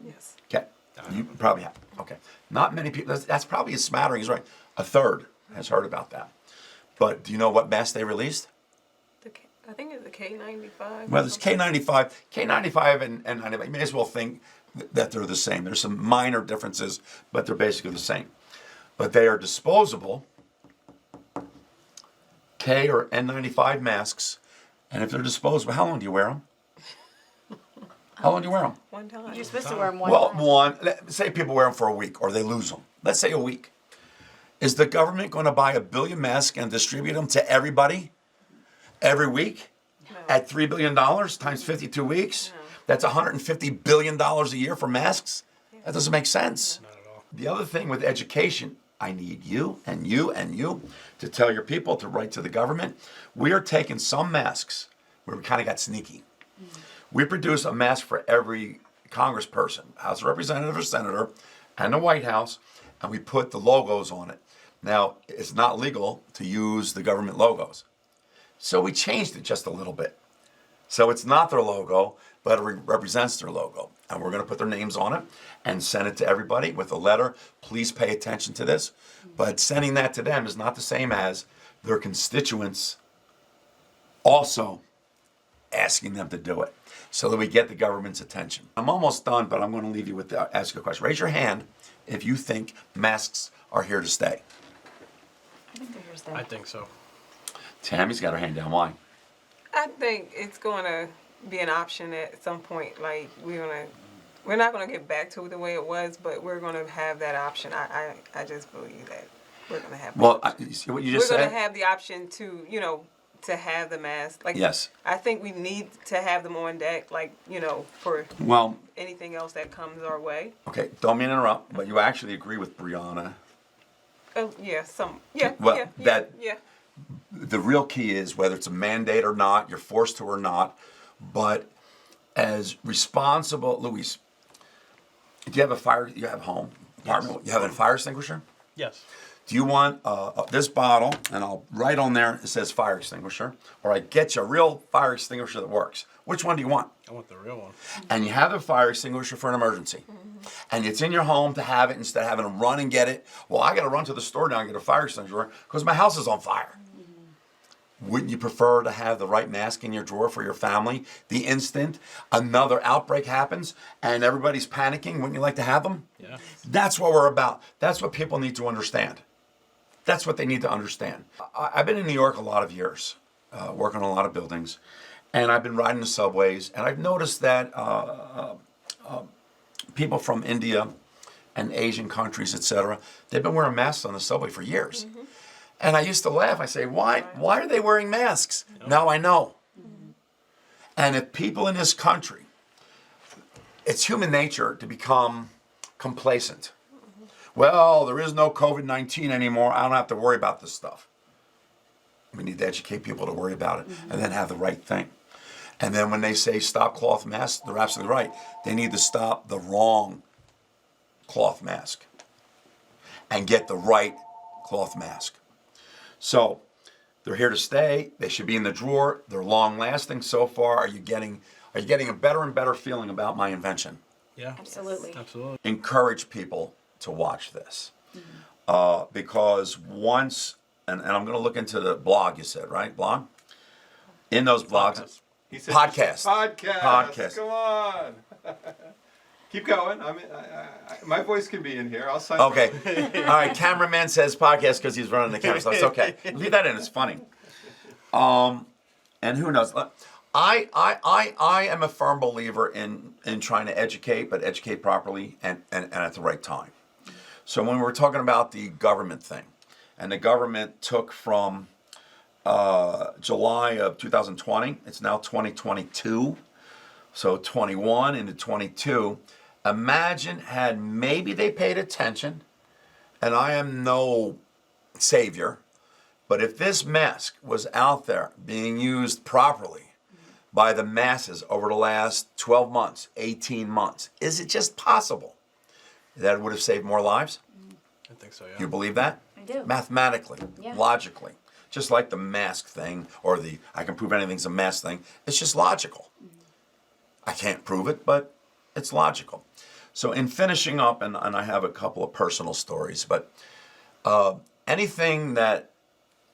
Yes. Okay. You probably have. Okay. Not many people, that's probably a smattering, he's right. A third has heard about that. But do you know what mask they released? I think it's the K95. Well, it's K95. K95 and you may as well think that they're the same. There's some minor differences, but they're basically the same. But they are disposable K or N95 masks. And if they're disposable, how long do you wear them? How long do you wear them? One time. You're supposed to wear them one Well, time. say people wear them for a week or they lose them. Let's say a week. Is the government going to buy 1 billion masks and distribute them to everybody every week at $3 billion times 52 weeks? That's $150 billion a year for masks? That doesn't make sense. Not at all. The other thing with education, I need you and you and you to tell your people to write to the government. We are taking some masks where we kind of got sneaky. We produce a mask for every congressperson, House of Representative or Senator, and the White House, and we put the logos on it. Now, it's not legal to use the government logos. So we changed it just a little bit. So it's not their logo, but it represents their logo. And we're going to put their names on it and send it to everybody with a letter. Please pay attention to this. But sending that to them is not the same as their constituents also asking them to do it so that we get the government's attention. I'm almost done, but I'm going to leave you with ask you a question. Raise your hand if you think masks are here to stay. I think they're here to stay. I think so. Tammy's got her hand down. Why? I think it's going to be an option at some point. Like we're not going to get back to the way it was, but we're going to have that option. I just believe that we're going to have. Well, you see what you just we're said? going to have the option to, to have the mask. Like, Yes. I think we need to have them on deck, like, for Well, anything else that comes our way. okay, don't mean to interrupt, but you actually agree with Brianna. Oh, yeah, yeah, Well, yeah, that- yeah. The real key is whether it's a mandate or not, you're forced to or not, but as responsible, Luis, do you have a fire, you have home, apartment, you have a fire extinguisher? Yes. Do you want this bottle, and I'll write on there, it says fire extinguisher, or I get you a real fire extinguisher that works. Which one do you want? I want the real one. And you have a fire extinguisher for an emergency. And it's in your home to have it instead of having to run and get it. Well, I got to run to the store now and get a fire extinguisher because my house is on fire. Wouldn't you prefer to have the right mask in your drawer for your family the instant another outbreak happens and everybody's panicking? Wouldn't you like to have them? Yeah. That's what we're about. That's what people need to understand. That's what they need to understand. I've been in New York a lot of years, working on a lot of buildings, and I've been riding the subways, and I've noticed that people from India and Asian countries, etc., they've been wearing masks on the subway for years. And I used to laugh. I say, why are they wearing masks? Now I know. And if people in this country, it's human nature to become complacent. Well, there is no COVID-19 anymore. I don't have to worry about this stuff. We need to educate people to worry about it and then have the right thing. And then when they say stop cloth masks, they're absolutely right. They need to stop the wrong cloth mask and get the right cloth mask. So they're here to stay. They should be in the drawer. They're long lasting so far. Are you getting a better and better feeling about my invention? Yeah. Absolutely. Absolutely. Encourage people to watch this. Because once, and I'm going to look into the blog you said, right? Blog? In those blogs. Podcast. He said, Podcast. Podcast. Come on. Keep going. My voice can be in here. I'll sign. Okay. All right. Cameraman says podcast because he's running the camera. So it's okay. Leave that in. It's funny. And who knows? I am a firm believer in trying to educate, but educate properly and at the right time. So when we're talking about the government thing, and the government took from July of 2020, it's now 2022, so 21 into 22. Imagine had maybe they paid attention, and I am no savior, but if this mask was out there being used properly by the masses over the last 12 months, 18 months, is it just possible that it would have saved more lives? I think so, yeah. Do you believe that? I do. Mathematically, Yeah. logically. Just like the mask thing or the I can prove anything's a mask thing. It's just logical. I can't prove it, but it's logical. So in finishing up, and I have a couple of personal stories, but anything that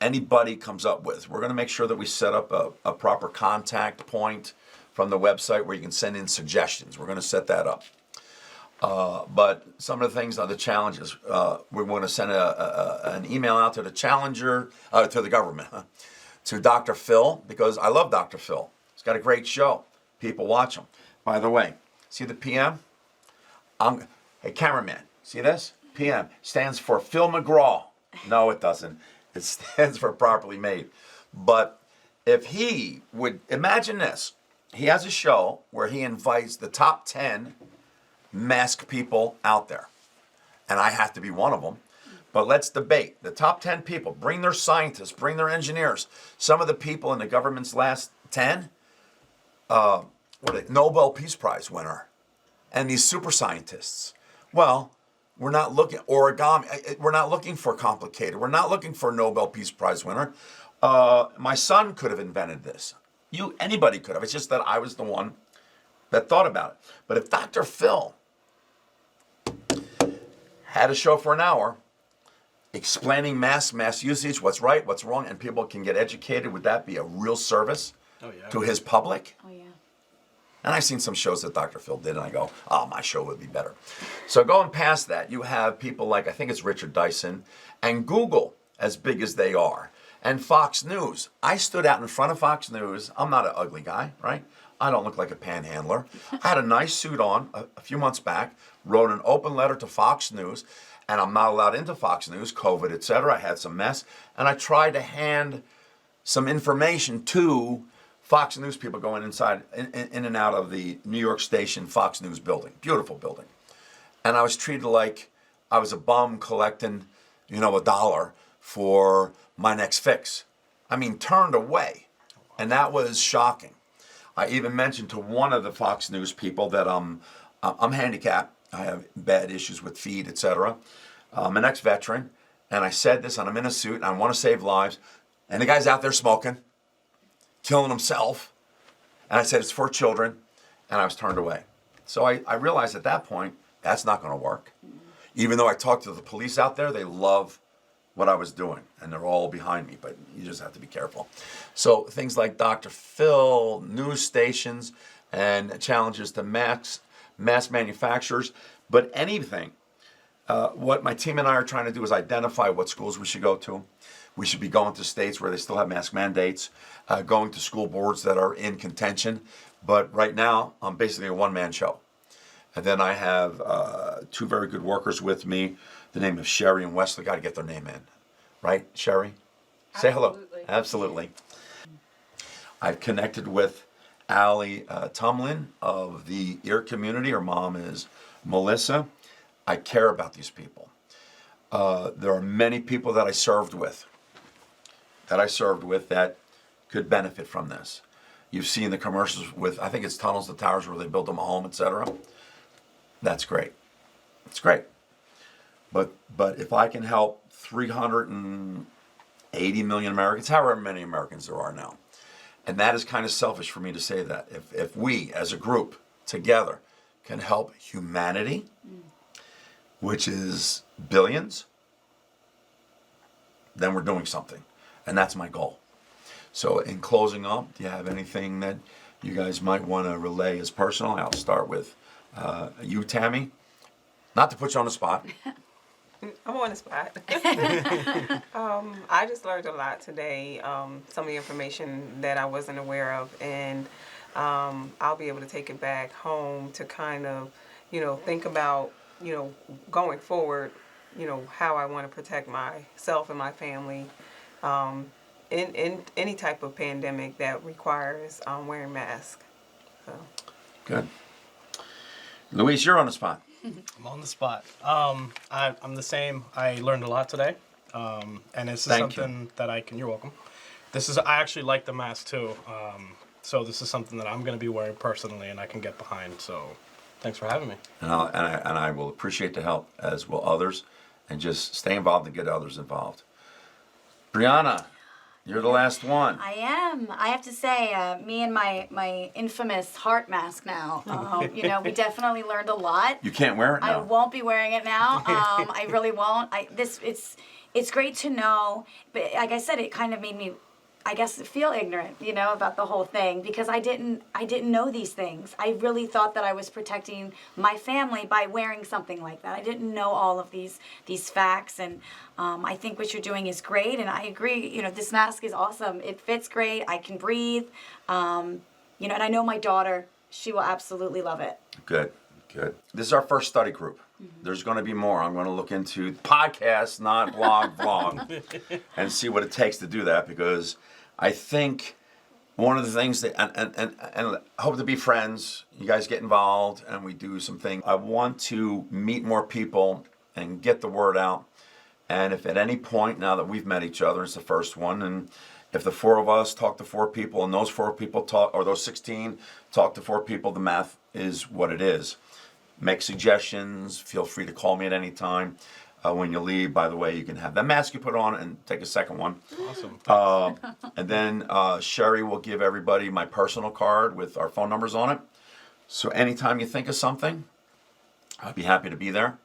anybody comes up with, we're going to make sure that we set up a proper contact point from the website where you can send in suggestions. We're going to set that up. But some of the things are the challenges. We're going to send an email out to the challenger, to the government, to Dr. Phil, because I love Dr. Phil. He's got a great show. People watch him. By the way, see the PM? Hey, cameraman, see this? PM stands for Phil McGraw. No, it doesn't. It stands for properly made. But if he would, imagine this. He has a show where he invites the top 10 masked people out there. And I have to be one of them. But let's debate. The top 10 people, bring their scientists, bring their engineers. Some of the people in the government's last 10, Nobel Peace Prize winner. And these super scientists. Well, we're not looking, origami, we're not looking for complicated. We're not looking for a Nobel Peace Prize winner. My son could have invented this. Anybody could have. It's just that I was the one that thought about it. But if Dr. Phil had a show for an hour explaining mass usage, what's right, what's wrong, and people can get educated, would that be a real service to his public? Oh, yeah. And I've seen some shows that Dr. Phil did, and I go, oh, my show would be better. So going past that, you have people like, I think it's Richard Dyson, and Google, as big as they are, and Fox News. I stood out in front of Fox News. I'm not an ugly guy, right? I don't look like a panhandler. I had a nice suit on a few months back, wrote an open letter to Fox News, and I'm not allowed into Fox News, COVID, etc. I had some mess, and I tried to hand some information to Fox News people going inside, in and out of the New York Station Fox News building. Beautiful building. And I was treated like I was a bum collecting, $1 for my next fix. I mean, turned away. And that was shocking. I even mentioned to one of the Fox News people that I'm handicapped. I have bad issues with feet, etc. I'm an ex-veteran. And I said this, and I'm in a suit, and I want to save lives. And the guy's out there smoking, killing himself. And I said, it's for children. And I was turned away. So I realized at that point, that's not going to work. Even though I talked to the police out there, they love what I was doing. And they're all behind me, but you just have to be careful. So things like Dr. Phil, news stations, and challenges to mass manufacturers. But anything, what my team and I are trying to do is identify what schools we should go to. We should be going to states where they still have mask mandates, going to school boards that are in contention. But right now, I'm basically a one-man show. And then I have two very good workers with me, the name of Sherry and Wesley. Got to get their name in. Right, Sherry? Say hello. Absolutely. I've connected with Allie Tumlin of the ear community. Her mom is Melissa. I care about these people. There are many people that I served with that could benefit from this. You've seen the commercials with, I think it's Tunnels to Towers, where they build them a home, etc. That's great. It's great. But if I can help 380 million Americans, however many Americans there are now, and that is kind of selfish for me to say that. If we, as a group, together, can help humanity, which is billions, then we're doing something. And that's my goal. So in closing up, do you have anything that you guys might want to relay as personal? I'll start with you, Tammy. Not to put you on the spot. I'm on the spot. I just learned a lot today, some of the information that I wasn't aware of, and I'll be able to take it back home to kind of, think about, going forward, how I want to protect myself and my family in any type of pandemic that requires wearing masks. So. Good. Luis, you're on the spot. I'm on the spot. I'm the same. I learned a lot today, and this is something that I can. You're welcome. I actually like the mask too. So this is something that I'm going to be wearing personally, and I can get behind. So, thanks for having me. And I will appreciate the help, as will others, and just stay involved and get others involved. Brianna, you're the last one. I am. I have to say, me and my infamous heart mask now, we definitely learned a lot. You can't wear it now. I won't be wearing it now. I really won't. It's great to know, but like I said, it kind of made me, I guess, feel ignorant, about the whole thing, because I didn't know these things. I really thought that I was protecting my family by wearing something like that. I didn't know all of these facts, and I think what you're doing is great, and I agree. This mask is awesome. It fits great. I can breathe. And I know my daughter she will absolutely love it. Good, good. This is our first study group. There's going to be more. I'm going to look into podcasts, not vlog, and see what it takes to do that, because I think one of the things that, and I hope to be friends, you guys get involved and we do some things. I want to meet more people and get the word out. And if at any point, now that we've met each other, it's the first one, and if the four of us talk to four people and those four people talk, or those 16 talk to four people, the math is what it is. Make suggestions. Feel free to call me at any time. When you leave, by the way, you can have that mask you put on and take a second one. Awesome. And then Sherry will give everybody my personal card with our phone numbers on it. So anytime you think of something, I'd be happy to be there.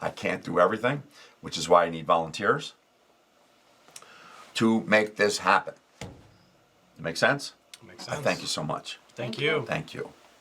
I can't do everything, which is why I need volunteers to make this happen. Make sense? Makes sense. Thank you so much. Thank you. Thank you.